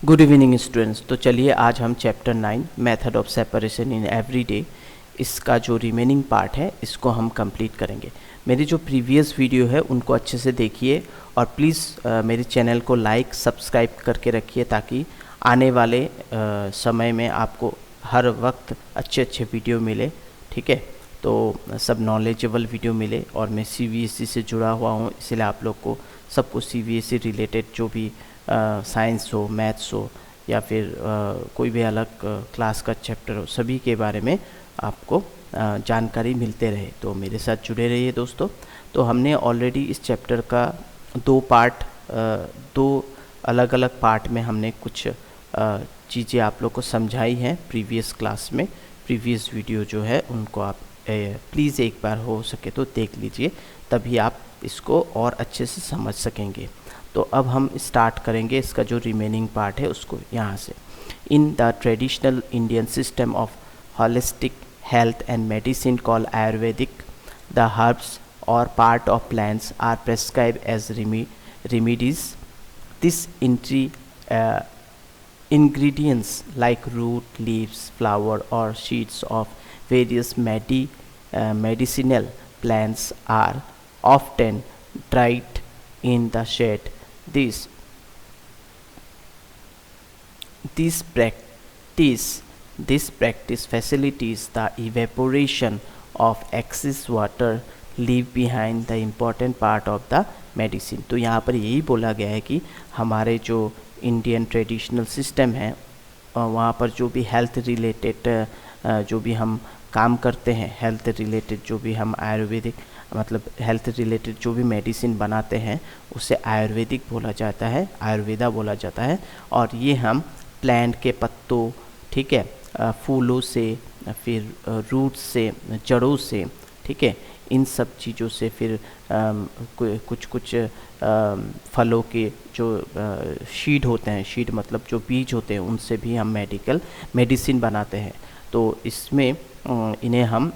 Good evening students. तो चलिए आज हम chapter 9 method of separation in everyday इसका जो रिमेनिंग पार्ट है इसको हम कंप्लीट करेंगे। मेरी जो प्रीवियस वीडियो है उनको अच्छे से देखिए और प्लीज़ मेरे चैनल को लाइक सब्सक्राइब करके रखिए ताकि आने वाले समय में आपको हर वक्त अच्छे अच्छे वीडियो मिले। ठीक है, तो सब नॉलेजेबल वीडियो मिले और मैं CBSE से जुड़ा हुआ हूँ, इसलिए आप लोग को सबको CBSE रिलेटेड जो भी साइंस हो, मैथ्स हो या फिर कोई भी अलग क्लास का चैप्टर हो, सभी के बारे में आपको जानकारी मिलते रहे। तो मेरे साथ जुड़े रहिए दोस्तों। तो हमने ऑलरेडी इस चैप्टर का दो अलग अलग पार्ट में हमने कुछ चीज़ें आप लोग को समझाई हैं प्रीवियस क्लास में। प्रीवियस वीडियो जो है उनको आप प्लीज़ एक बार हो सके तो देख लीजिए, तभी आप इसको और अच्छे से समझ सकेंगे। तो अब हम स्टार्ट करेंगे इसका जो रिमेनिंग पार्ट है उसको यहाँ से। In the traditional Indian system of holistic health and medicine call ayurvedic, the herbs और part of plants are prescribe as remedies. This ingredients like root, leaves, flower or seeds of various medicinal plants are often dried in the shade. This practice facilitates the evaporation of excess water, leave behind the important part of the medicine। तो यहाँ पर यही बोला गया है कि हमारे जो इंडियन ट्रेडिशनल सिस्टम है वहाँ पर जो भी हेल्थ रिलेटेड जो भी हम काम करते हैं, हेल्थ रिलेटेड जो भी हम आयुर्वेदिक मतलब हेल्थ रिलेटेड जो भी मेडिसिन बनाते हैं उसे आयुर्वेदिक बोला जाता है, आयुर्वेदा बोला जाता है। और ये हम प्लांट के पत्तों, ठीक है, फूलों से, फिर रूट से, जड़ों से, ठीक है, इन सब चीज़ों से, फिर कुछ फलों के जो शीड होते हैं, शीड मतलब जो बीज होते हैं, उनसे भी हम मेडिसिन बनाते हैं। तो इसमें इन्हें हम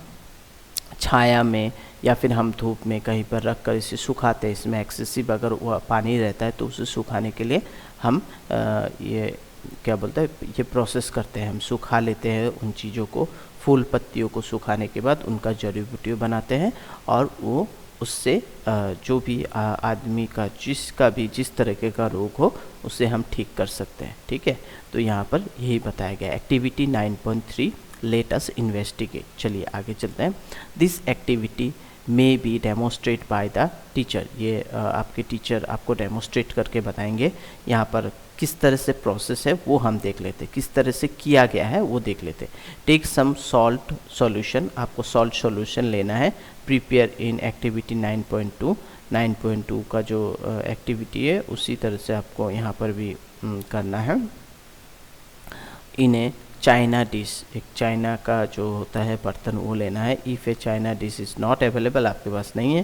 छाया में या फिर हम धूप में कहीं पर रख कर इसे सुखाते हैं। इसमें एक्सेसिव अगर वह पानी रहता है तो उसे सुखाने के लिए हम ये क्या बोलते हैं, ये प्रोसेस करते हैं, हम सुखा लेते हैं उन चीज़ों को। फूल पत्तियों को सुखाने के बाद उनका जड़ी बूटियाँ बनाते हैं और वो उससे जो भी आदमी का जिस तरीके का रोग हो उसे हम ठीक कर सकते हैं। ठीक है, तो यहाँ पर यही बताया गया। Activity 9.3 let us investigate. चलिए आगे चलते हैं। This activity may be demonstrate by the teacher. ये आपके टीचर आपको डेमोस्ट्रेट करके बताएंगे। यहाँ पर किस तरह से प्रोसेस है वो हम देख लेते हैं, किस तरह से किया गया है वो देख लेते हैं। टेक सम सॉल्ट सॉल्यूशन, आपको सॉल्ट सॉल्यूशन लेना है। प्रिपेयर इन एक्टिविटी 9.2 का जो एक्टिविटी है उसी तरह से आपको यहाँ पर भी करना है। इन्हें चाइना डिश, एक चाइना का जो होता है बर्तन वो लेना है। If A China dish is not available, आपके पास नहीं है,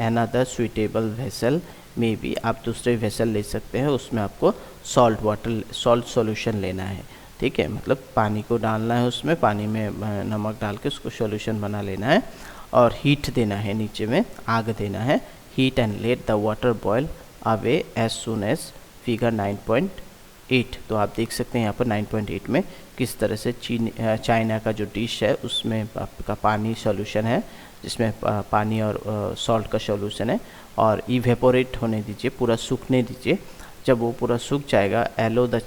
अनदर सुइटेबल वेसल में भी, आप दूसरे वेसल ले सकते हैं, उसमें आपको सॉल्ट सॉल्यूशन लेना है। ठीक है, मतलब पानी को डालना है, उसमें पानी में नमक डाल के उसको सॉल्यूशन बना लेना है और हीट देना है, नीचे में आग देना है। Heat and let the water boil away as soon as figure 9.8। तो आप देख सकते हैं यहाँ पर 9.8 में किस तरह से चाइना का जो डिश है उसमें आपका पानी सॉल्यूशन है, जिसमें पानी और सॉल्ट का सॉल्यूशन है, और इवेपोरेट होने दीजिए, पूरा सूखने दीजिए। जब वो पूरा सूख जाएगा, allow the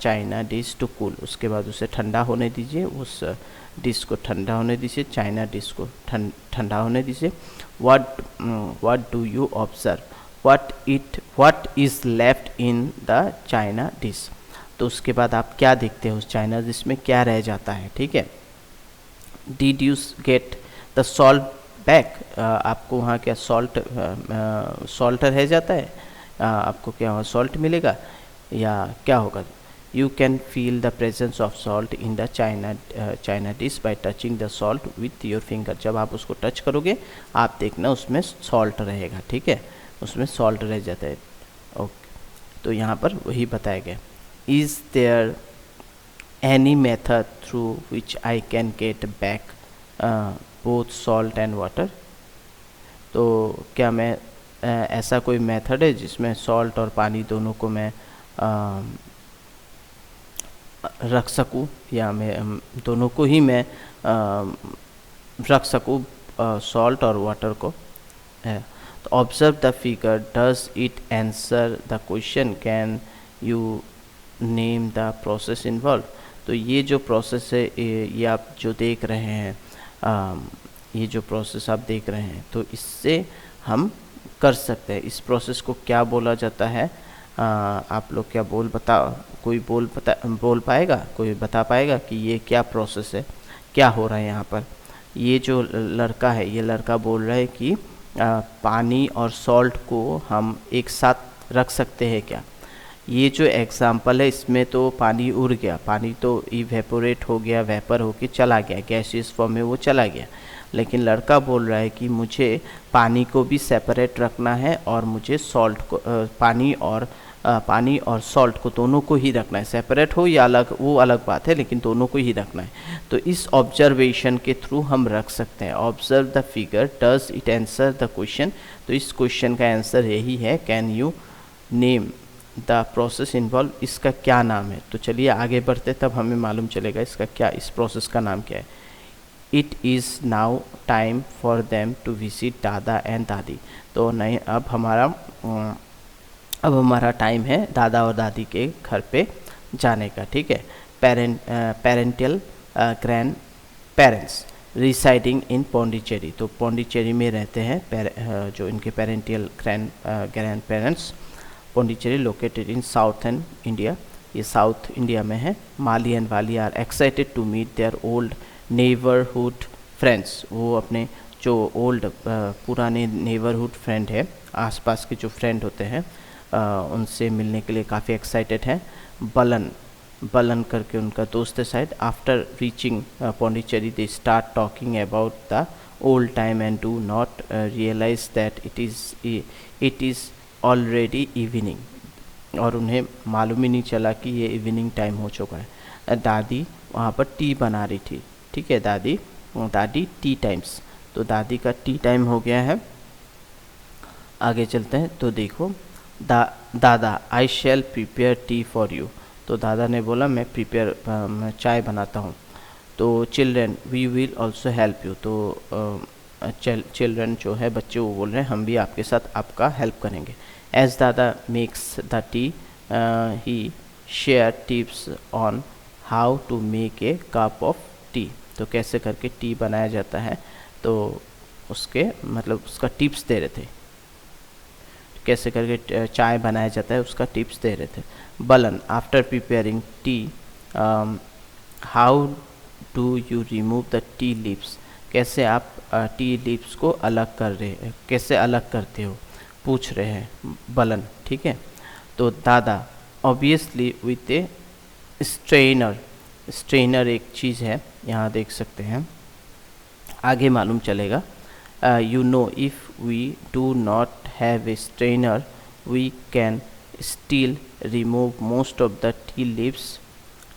china dish to cool, उसके बाद उसे ठंडा होने दीजिए, उस डिश को ठंडा होने दीजिए, चाइना डिश को ठंडा होने दीजिए। What do you observe, what is left in the china dish. तो उसके बाद आप क्या देखते हैं, उस चाइना डिश में क्या रह जाता है। ठीक है, did you get the salt back, आपको वहाँ क्या सॉल्ट रह जाता है, आपको क्या वहाँ सॉल्ट मिलेगा या क्या होगा। You can feel the presence of salt in the china dish bye touching the salt with your finger. जब आप उसको टच करोगे आप देखना उसमें सॉल्ट रहेगा। ठीक है, उसमें सॉल्ट रह जाता है। ओके, तो यहाँ पर वही बताया गया। Is there any method through which I can get back both salt and water. तो क्या मैं ऐसा कोई मेथड है जिसमें सॉल्ट और पानी दोनों को मैं रख सकूँ, या मैं दोनों को ही मैं रख सकूँ, सॉल्ट और वाटर को है। तो observe the figure, does it answer the question, can you name the process involve. तो ये जो प्रोसेस है, ये आप जो देख रहे हैं, ये जो प्रोसेस आप देख रहे हैं, तो इससे हम कर सकते हैं। इस प्रोसेस को क्या बोला जाता है? आप लोग क्या कोई बोल पाएगा, कोई बता पाएगा कि ये क्या प्रोसेस है, क्या हो रहा है यहाँ पर? ये जो लड़का है, ये लड़का बोल रहा है कि पानी और सॉल्ट को हम एक साथ रख सकते हैं क्या? ये जो एग्जाम्पल है, इसमें तो पानी उड़ गया, पानी तो इवेपोरेट हो गया, वेपर होके चला गया, गैसियस फॉर्म में वो चला गया। लेकिन लड़का बोल रहा है कि मुझे पानी को भी सेपरेट रखना है और मुझे सॉल्ट को पानी और सॉल्ट को दोनों को ही रखना है। सेपरेट हो या अलग, वो अलग बात है, लेकिन दोनों को ही रखना है। तो इस ऑब्जर्वेशन के थ्रू हम रख सकते हैं। Observe the figure, does it answer the question. तो इस क्वेश्चन का आंसर यही है, can you name the process involve. इसका क्या नाम है? तो चलिए आगे बढ़ते, तब हमें मालूम चलेगा इसका क्या, इस प्रोसेस का नाम क्या है। It is now time for them to visit dada and dadi. तो नहीं, अब हमारा टाइम है दादा और दादी के घर पे जाने का, ठीक है। Parental grandparents residing in Pondicherry. तो पौंडीचेरी में रहते हैं जो इनके parental grandparents. Pondicherry located in southern India, ये साउथ इंडिया में है। Mali and Wali are excited to meet their old neighbourhood friends. वो अपने जो ओल्ड पुराने नेबरहुड फ्रेंड है, आसपास के जो फ्रेंड होते हैं, उनसे मिलने के लिए काफ़ी एक्साइटेड हैं। बलन करके उनका दोस्त है शायद। After reaching Pondicherry they start talking about the old time and do not realize that it is already evening. और उन्हें मालूम ही नहीं चला कि ये इवनिंग टाइम हो चुका है। दादी वहाँ पर टी बना रही थी, ठीक है। दादी टी टाइम्स, तो दादी का टी टाइम हो गया है। आगे चलते हैं, तो देखो dada I shall prepare tea for you. तो दादा ने बोला मैं चाय बनाता हूँ। तो children we will also help you. तो चिल्ड्रन जो है बच्चे, वो बोल रहे हैं हम भी आपके साथ आपका हेल्प करेंगे। As dada makes the tea he share tips on how to make a cup of tea. तो कैसे करके टी बनाया जाता है, तो उसके मतलब उसका टिप्स दे रहे थे, कैसे करके चाय बनाया जाता है उसका टिप्स दे रहे थे। Balan after preparing tea how do you remove the tea leaves. कैसे आप टी लीव्स को अलग कर रहे हैं, कैसे अलग करते हो, पूछ रहे हैं बलन, ठीक है। तो दादा ऑब्वियसली विथ ए स्ट्रेनर एक चीज़ है, यहाँ देख सकते हैं, आगे मालूम चलेगा। You know if we do not have a strainer we can still remove most of the tea leaves,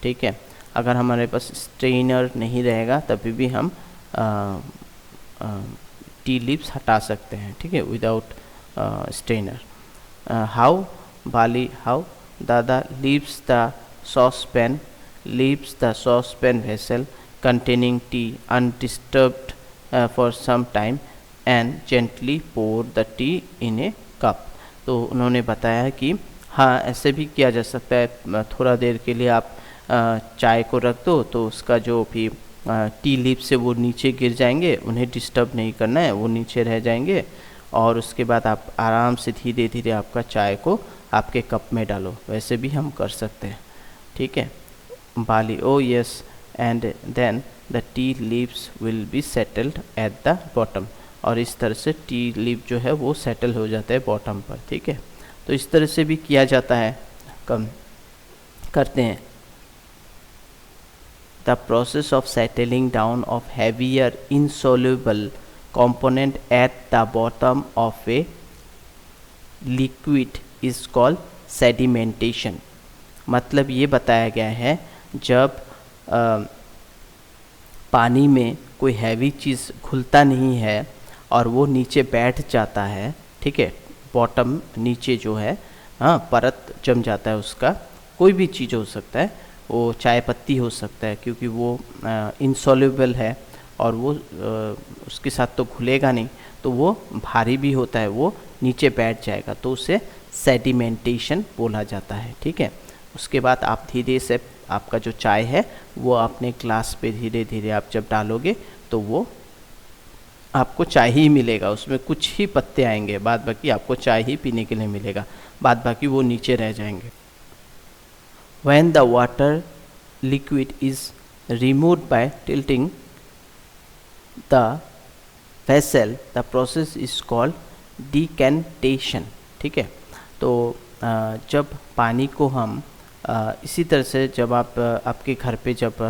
ठीक है। अगर हमारे पास स्ट्रेनर नहीं रहेगा तभी भी हम टी लीव्स हटा सकते हैं, ठीक है, विदाउट स्ट्रेनर। हाउ दादा leaves the saucepan vessel containing tea undisturbed for some time and gently pour the tea in a cup। तो उन्होंने बताया कि हाँ, ऐसे भी किया जा सकता है, थोड़ा देर के लिए आप चाय को रख दो, तो उसका जो भी टी लीफ से वो नीचे गिर जाएंगे, उन्हें डिस्टर्ब नहीं करना है, वो नीचे रह जाएंगे, और उसके बाद आप आराम से धीरे धीरे आपका चाय को आपके कप में डालो। वैसे भी हम कर सकते हैं, ठीक है। Bali oh yes and then the tea leaves will be settled at the bottom. और इस तरह से टी लीफ जो है वो सेटल हो जाता है बॉटम पर, ठीक है। तो इस तरह से भी किया जाता है, करते हैं। The process of settling down of heavier insoluble component at the bottom of a liquid is called sedimentation। मतलब ये बताया गया है जब पानी में कोई हैवी चीज़ घुलता नहीं है और वो नीचे बैठ जाता है, ठीक है, बॉटम नीचे जो है, हाँ, परत जम जाता है उसका। कोई भी चीज़ हो सकता है, वो चाय पत्ती हो सकता है, क्योंकि वो इंसॉल्युबल है और वो उसके साथ तो घुलेगा नहीं, तो वो भारी भी होता है, वो नीचे बैठ जाएगा, तो उसे सेडिमेंटेशन बोला जाता है। ठीक है, उसके बाद आप धीरे से आपका जो चाय है वो अपने ग्लास पे धीरे धीरे आप जब डालोगे तो वो आपको चाय ही मिलेगा, उसमें कुछ ही पत्ते आएंगे, बाद बाकी आपको चाय ही पीने के लिए मिलेगा, बाद बाकी वो नीचे रह जाएंगे। When the water liquid is removed by tilting the vessel, the process is called decantation। ठीक है, तो जब पानी को हम इसी तरह से जब आप आपके घर पे जब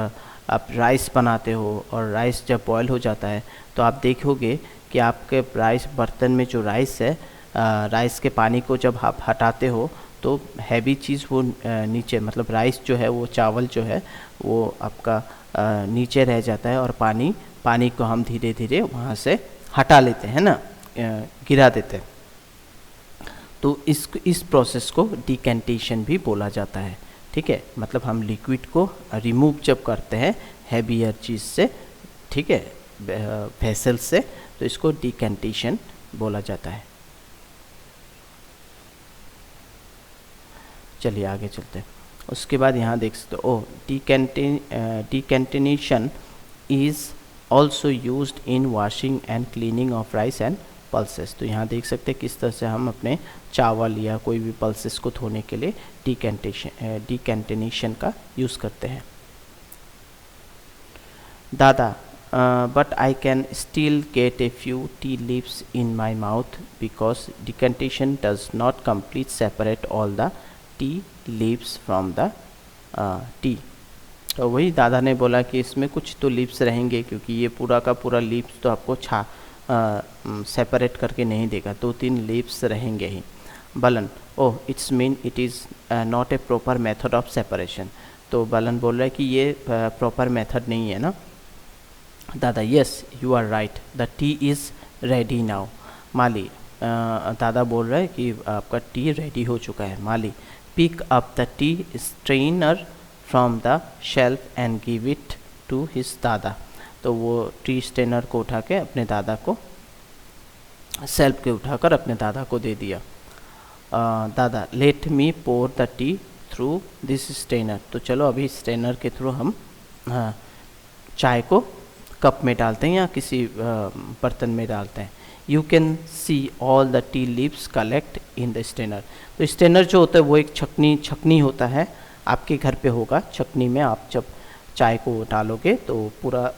आप राइस बनाते हो और राइस जब बॉयल हो जाता है तो आप देखोगे कि आपके राइस बर्तन में जो राइस है, राइस के पानी को जब आप हटाते हो तो हैवी चीज़ वो नीचे, मतलब राइस जो है वो चावल जो है वो आपका नीचे रह जाता है और पानी को हम धीरे धीरे वहाँ से हटा लेते हैं ना, गिरा देते हैं। तो इस प्रोसेस को डिकेंटेशन भी बोला जाता है। ठीक है, मतलब हम लिक्विड को रिमूव जब करते हैं हैवियर चीज़ से, ठीक है, वेसल से, तो इसको डिकेंटेशन बोला जाता है। चलिए आगे चलते हैं। उसके बाद यहाँ देख सकते हो, decantation is also used in washing and cleaning of rice and pulses. तो यहाँ देख सकते हैं किस तरह से हम अपने चावल या कोई भी पल्सेस को धोने के लिए डिकेंटेनेशन का यूज़ करते हैं। दादा, but I can still get a few tea leaves in my mouth because decantation does not completely separate all the tea leaves from the tea। तो वही दादा ने बोला कि इसमें कुछ तो लीव्स रहेंगे, क्योंकि ये पूरा का पूरा लीव्स तो आपको सेपरेट करके नहीं देगा, 2-3 लीव्स रहेंगे ही। Balan, oh it's mean it is not a proper method of separation. तो बलन बोल रहा है कि ये प्रॉपर मेथड नहीं है ना। दादा, yes you are right, the tea is ready now. Mali, दादा बोल रहा है कि आपका टी रेडी हो चुका है। Mali, pick up the tea strainer from the shelf and give it to his दादा। तो वो टी स्ट्रेनर को उठा के अपने दादा को, सेल्फ के उठाकर अपने दादा को दे दिया। Dada, let me pour the tea through this strainer. तो चलो अभी स्ट्रेनर के थ्रू हम चाय को कप में डालते हैं या किसी बर्तन में डालते हैं। You can see all the tea leaves collect in the strainer. तो स्ट्रेनर जो होता है वो एक छकनी होता है, आपके घर पे होगा। छकनी में आप जब चाय को डालोगे तो पूरा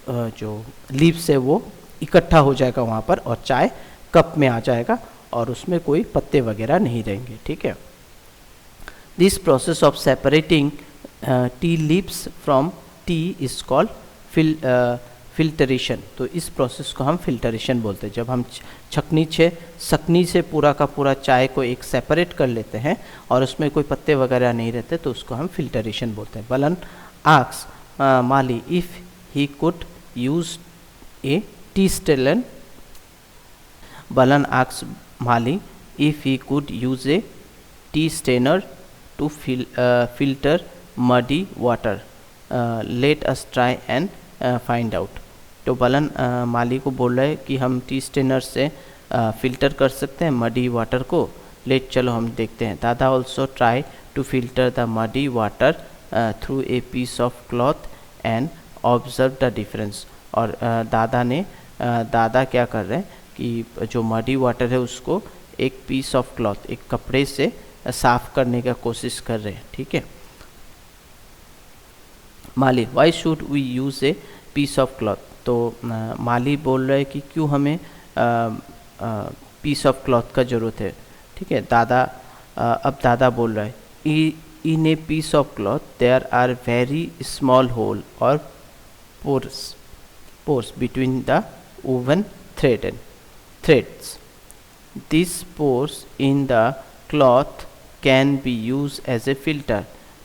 जो लीव्स है वो इकट्ठा हो जाएगा वहाँ पर और चाय कप में आ जाएगा और उसमें कोई पत्ते वगैरह नहीं रहेंगे। ठीक है, this process of separating tea leaves from T is called filtration. तो इस प्रोसेस को हम फिल्टरेशन बोलते हैं। जब हम छकनी से पूरा का पूरा चाय को एक सेपरेट कर लेते हैं और उसमें कोई पत्ते वगैरह नहीं रहते तो उसको हम फिल्टरेशन बोलते हैं। Balan asks Mali if he could use a tea strainer. Balan asks Mali if he could use a tea strainer to filter muddy water. Let us try and find out। तो बलन माली को बोल रहा है कि हम टी स्टेनर से फ़िल्टर कर सकते हैं मडी वाटर को। लेट, चलो हम देखते हैं। Dada also try to filter the muddy water through a piece of cloth and observe the difference. और दादा क्या कर रहे हैं कि जो मडी वाटर है उसको एक पीस ऑफ क्लॉथ, एक कपड़े से साफ करने का कोशिश कर रहे हैं। ठीक है, Mali, why should we use a piece of cloth. तो माली बोल रहे हैं कि क्यों हमें पीस ऑफ क्लॉथ का ज़रूरत है। ठीक है, अब दादा बोल रहा है in a piece of cloth there are very small hole और pores between the woven threads. These pores in the cloth can be used as a filter.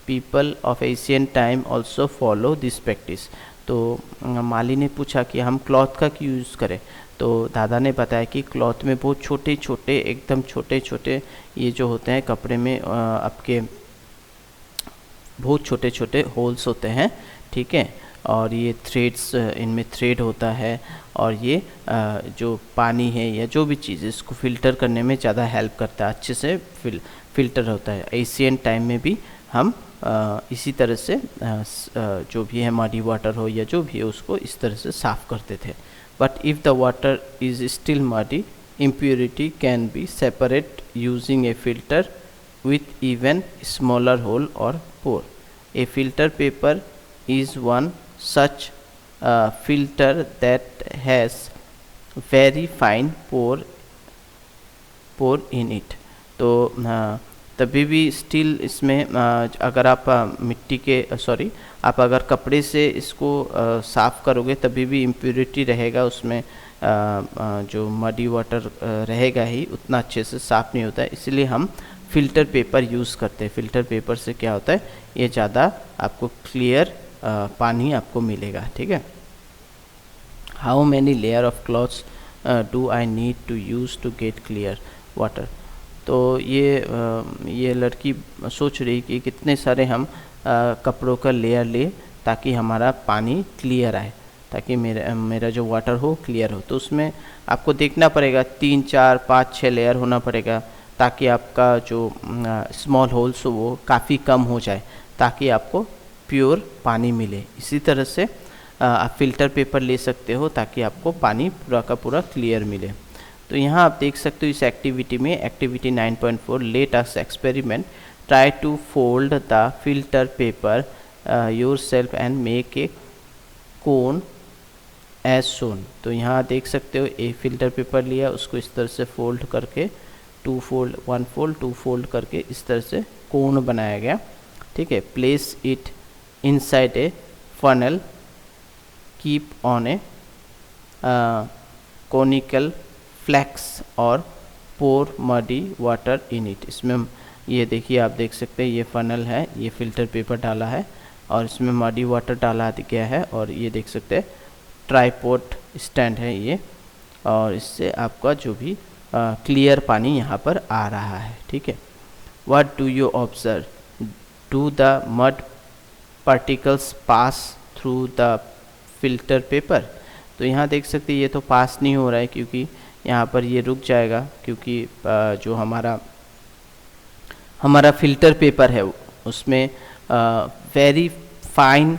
People of ancient time also follow this practice। तो माली ने पूछा कि हम cloth का क्यों use करें। तो दादा ने बताया कि क्लॉथ में बहुत छोटे छोटे, एकदम छोटे छोटे ये जो होते हैं कपड़े में आपके बहुत छोटे छोटे होल्स होते हैं, ठीक है। और ये थ्रेड्स, इनमें थ्रेड होता है, और ये जो पानी है या जो भी चीज़ इसको फ़िल्टर करने में ज़्यादा हेल्प करता है, अच्छे से फ़िल्टर होता है। एशियन टाइम में भी हम इसी तरह से जो भी है मडी वाटर हो या जो भी है उसको इस तरह से साफ़ करते थे। But if the water is still muddy, impurity can be separate using a filter with even smaller hole or pore. A filter paper is one such filter that has very fine pore in it. तो तभी भी still इसमें अगर आप मिट्टी के आप अगर कपड़े से इसको साफ़ करोगे तभी भी इम्प्योरिटी रहेगा उसमें, जो मडी वाटर रहेगा ही, उतना अच्छे से साफ़ नहीं होता है। इसलिए हम फ़िल्टर पेपर यूज़ करते हैं। फ़िल्टर पेपर से क्या होता है, ये ज़्यादा आपको क्लियर पानी आपको मिलेगा, ठीक है। How many layer of cloths do I need to use to get clear water. तो ये लड़की सोच रही कि कितने सारे हम कपड़ों का लेयर ले ताकि हमारा पानी क्लियर आए, ताकि मेरा जो वाटर हो क्लियर हो। तो उसमें आपको देखना पड़ेगा 3, 4, 5, 6 लेयर होना पड़ेगा, ताकि आपका जो स्मॉल होल्स हो वो काफ़ी कम हो जाए, ताकि आपको प्योर पानी मिले। इसी तरह से आप फ़िल्टर पेपर ले सकते हो ताकि आपको पानी पूरा का पूरा क्लियर मिले। तो यहाँ आप देख सकते हो इस एक्टिविटी में, activity 9.4, let us experiment, try to fold the filter paper yourself and make a cone as shown. तो यहाँ देख सकते हो एक फ़िल्टर पेपर लिया, उसको इस तरह से फोल्ड करके 2 फोल्ड 1 फोल्ड 2 फोल्ड करके इस तरह से कोन बनाया गया, ठीक है। Place it inside a funnel, keep on a conical flask और pour muddy water in it. इसमें ये देखिए, आप देख सकते हैं ये फनल है, ये फ़िल्टर पेपर डाला है और इसमें मडी वाटर डाला गया है, और ये देख सकते हैं ट्राइपॉड स्टैंड है ये, और इससे आपका जो भी क्लियर पानी यहाँ पर आ रहा है, ठीक है। What do you observe, do the mud particles pass through the filter paper. तो यहाँ देख सकते हैं ये तो पास नहीं हो रहा है, क्योंकि यहाँ पर ये रुक जाएगा, क्योंकि जो हमारा फ़िल्टर पेपर है उसमें वेरी फाइन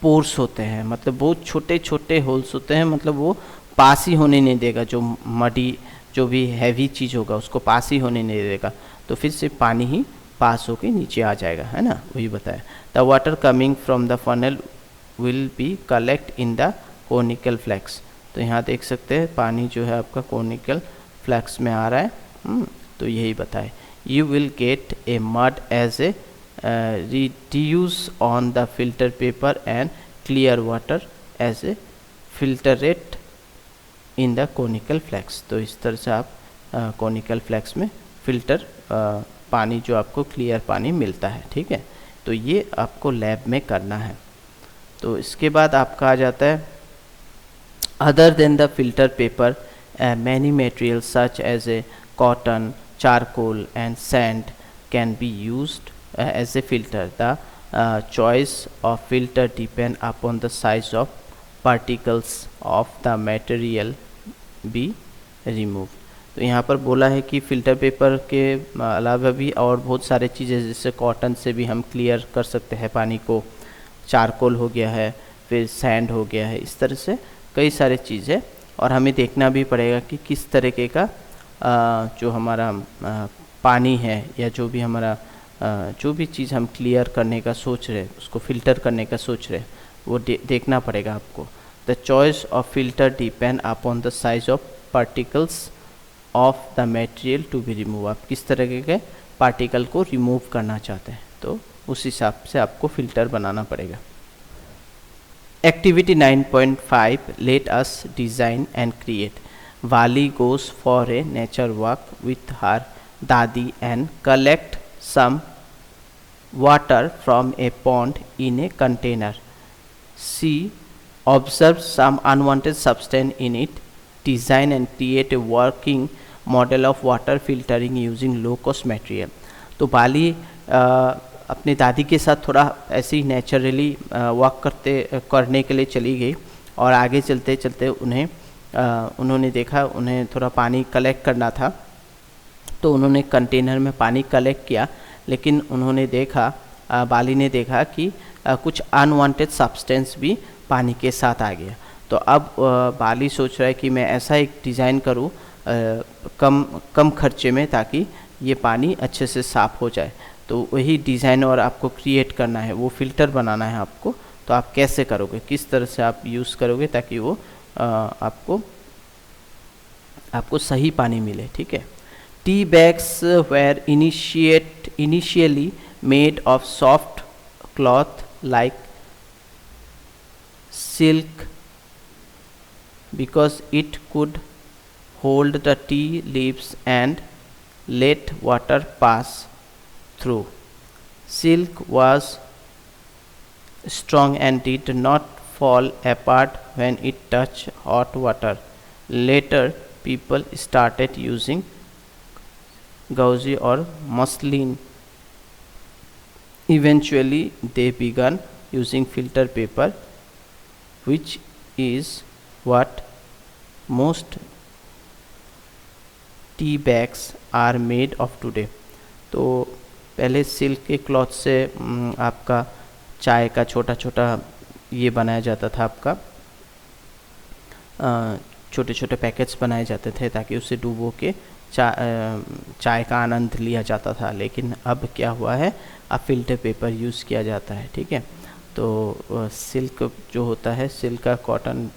पोर्स होते हैं, मतलब बहुत छोटे छोटे होल्स होते हैं, मतलब वो पास ही होने नहीं देगा, जो मडी जो भी हैवी चीज़ होगा उसको पास ही होने नहीं देगा, तो फिर से पानी ही पास होके नीचे आ जाएगा, है ना, वही बताया। The water coming from the funnel will be collect in the conical flask. तो यहाँ देख सकते हैं पानी जो है आपका कोनिकल फ्लैक्स में आ रहा है, तो यही बताए। You will get a mud as a reduce on the filter paper and clear water as a filtrate in the conical flask। तो इस तरह से आप conical flask में फिल्टर पानी जो आपको क्लियर पानी मिलता है, ठीक है। तो ये आपको लैब में करना है। तो इसके बाद आपका आ जाता है other than the filter paper many material such as a cotton, charcoal and sand can be used as a filter. The choice of filter depend upon the size of particles of the material be removed। तो यहाँ पर बोला है कि filter paper के अलावा भी और बहुत सारे चीज़ें, जैसे कॉटन से भी हम क्लियर कर सकते हैं पानी को, चारकोल हो गया है, फिर सैंड हो गया है, इस तरह से कई सारे चीज़ें। और हमें देखना भी पड़ेगा कि किस तरीके का जो हमारा पानी है या जो भी हमारा जो भी चीज़ हम क्लियर करने का सोच रहे, उसको फ़िल्टर करने का सोच रहे, वो देखना पड़ेगा आपको। The choice of filter depend upon the size of particles of the material to be remove. आप किस तरह के पार्टिकल को रिमूव करना चाहते हैं, तो उस हिसाब से आपको फ़िल्टर बनाना पड़ेगा। Activity 9.5 let us design and create. Wali goes for a nature walk with her दादी and collect some water from a pond in a container. She observe some unwanted substance in it, design and create a working model of water filtering using low cost material. तो बाली अपनी दादी के साथ थोड़ा ऐसे ही naturally walk करने के लिए चली गई और आगे चलते चलते उन्होंने देखा उन्हें थोड़ा पानी कलेक्ट करना था, तो उन्होंने कंटेनर में पानी कलेक्ट किया, लेकिन उन्होंने देखा बाली ने देखा कि कुछ अनवांटेड सब्सटेंस भी पानी के साथ आ गया। तो अब बाली सोच रहा है कि मैं ऐसा एक डिज़ाइन करूं कम खर्चे में ताकि ये पानी अच्छे से साफ़ हो जाए। तो वही डिज़ाइन और आपको क्रिएट करना है, वो फ़िल्टर बनाना है आपको। तो आप कैसे करोगे, किस तरह से आप यूज़ करोगे ताकि वो आपको सही पानी मिले, ठीक है। Tea bags were initially made of soft cloth like silk because it could hold the tea leaves and let water pass through. Silk was strong and did not fall apart when it touched hot water. Later, people started using gauze or muslin. Eventually, they began using filter paper, which is what most tea bags are made of today. तो पहले silk के cloth से आपका चाय का छोटा छोटा ये बनाया जाता था, आपका छोटे छोटे पैकेट्स बनाए जाते थे ताकि उसे डुबो के चाय का आनंद लिया जाता था। लेकिन अब क्या हुआ है, अब फिल्टर पेपर यूज़ किया जाता है, ठीक है। तो सिल्क जो होता है, सिल्क का कॉटन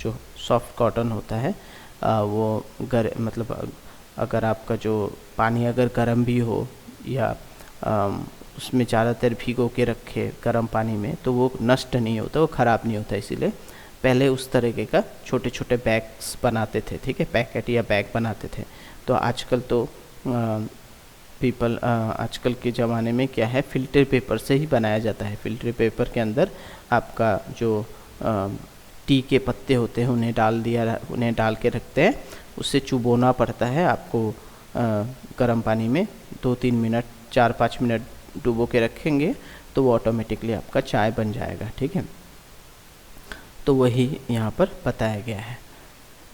जो सॉफ्ट कॉटन होता है वो मतलब अगर आपका जो पानी अगर गर्म भी हो या उसमें ज़्यादा देर भिगो के रखे गर्म पानी में तो वो नष्ट नहीं होता, वो ख़राब नहीं होता। इसीलिए पहले उस तरीके का छोटे छोटे बैग्स बनाते थे, ठीक है, पैकेट या बैग बनाते थे। तो आजकल तो आजकल के ज़माने में क्या है, फ़िल्टर पेपर से ही बनाया जाता है। फ़िल्टर पेपर के अंदर आपका जो टी के पत्ते होते हैं उन्हें डाल के रखते हैं, उससे चुबोना पड़ता है आपको गर्म पानी में 2-3 मिनट 4-5 मिनट डुबो के रखेंगे तो वो ऑटोमेटिकली आपका चाय बन जाएगा, ठीक है। तो वही यहाँ पर बताया गया है।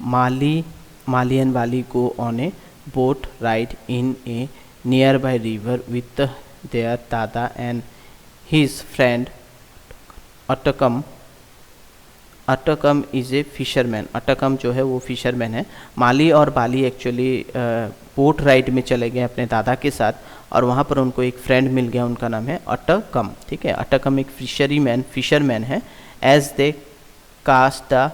Mali and Bali go on a boat ride in a nearby river with their dada and his friend Attakam. Attakam is a fisherman. Attakam जो है वो फिशरमैन है। माली और बाली एक्चुअली बोट राइड में चले गए अपने दादा के साथ और वहाँ पर उनको एक फ्रेंड मिल गया, उनका नाम है अट्टकम, ठीक है। अट्टकम एक फिशरमैन है। As they cast the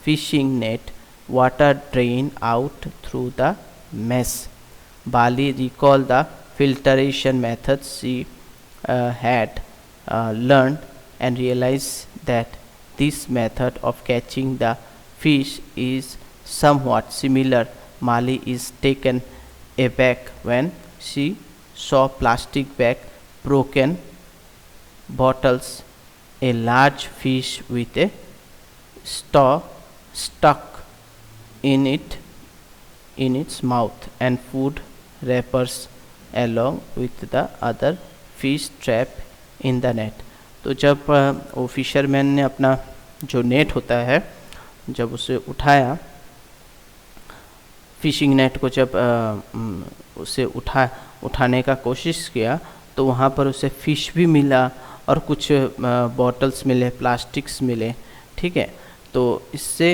fishing net water drain out through the mesh. Bali recalled the filtration methods she had learned and realized that this method of catching the fish is somewhat similar. Mali is taken aback when she saw plastic bag, broken bottles, a large fish with a straw stuck in its mouth and food wrappers along with the other fish trap in the net. तो जब वो fisherman ने अपना जो net होता है जब उसे उठाया, फिशिंग नेट को जब उसे उठाने का कोशिश किया तो वहाँ पर उसे फ़िश भी मिला और कुछ बॉटल्स मिले, प्लास्टिक्स मिले, ठीक है। तो इससे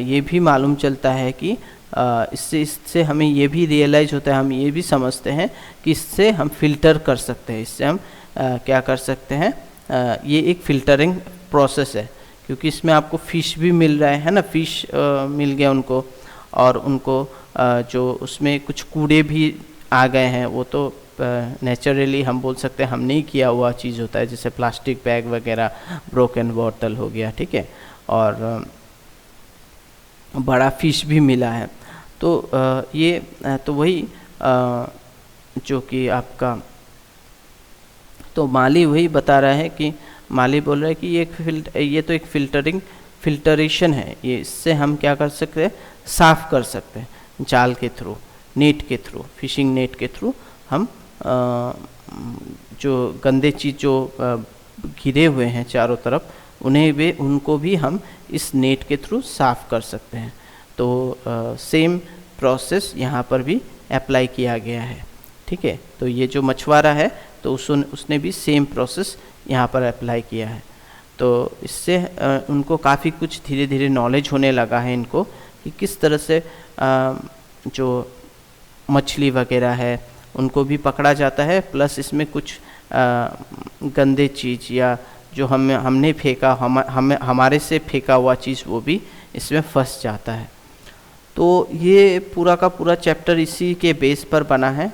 ये भी मालूम चलता है कि इससे हमें ये भी रियलाइज़ होता है, हम ये भी समझते हैं कि इससे हम फ़िल्टर कर सकते हैं, इससे हम क्या कर सकते हैं, ये एक फ़िल्टरिंग प्रोसेस है क्योंकि इसमें आपको फ़िश भी मिल रहा है ना, फ़िश मिल गया उनको और उनको जो उसमें कुछ कूड़े भी आ गए हैं वो तो नेचुरली हम बोल सकते हैं हमने ही किया हुआ चीज़ होता है, जैसे प्लास्टिक बैग वगैरह, ब्रोकन बॉटल हो गया, ठीक है, और बड़ा फ़िश भी मिला है। तो ये तो वही जो कि आपका तो माली वही बता रहा है कि माली बोल रहा है कि ये तो एक फ़िल्टरिंग फिल्टरेशन है, ये इससे हम क्या कर सकते हैं, साफ़ कर सकते हैं जाल के थ्रू, नेट के थ्रू, फिशिंग नेट के थ्रू हम जो गंदे चीज़ जो घिरे हुए हैं चारों तरफ, उनको भी हम इस नेट के थ्रू साफ़ कर सकते हैं। तो सेम प्रोसेस यहाँ पर भी अप्लाई किया गया है। ठीक है, तो ये जो मछुआरा है तो उसने भी सेम प्रोसेस यहाँ पर अप्लाई किया है। तो इससे उनको काफ़ी कुछ धीरे धीरे नॉलेज होने लगा है इनको, कि किस तरह से जो मछली वगैरह है उनको भी पकड़ा जाता है, प्लस इसमें कुछ गंदे चीज़ या जो हमने फेंका, हमारे से फेंका हुआ चीज़ वो भी इसमें फंस जाता है। तो ये पूरा का पूरा चैप्टर इसी के बेस पर बना है,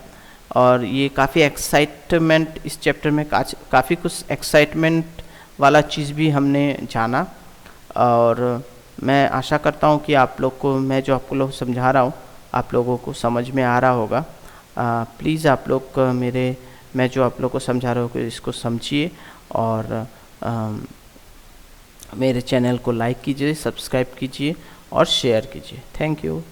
और ये काफ़ी एक्साइटमेंट, इस चैप्टर में काफ़ी कुछ एक्साइटमेंट वाला चीज़ भी हमने जाना। और मैं आशा करता हूँ कि आप लोग को मैं जो आपको लोग समझा रहा हूँ आप लोगों को समझ में आ रहा होगा। प्लीज़ आप लोग मैं जो आप लोग को समझा रहा हूँ इसको समझिए, और मेरे चैनल को लाइक कीजिए, सब्सक्राइब कीजिए और शेयर कीजिए। Thank you.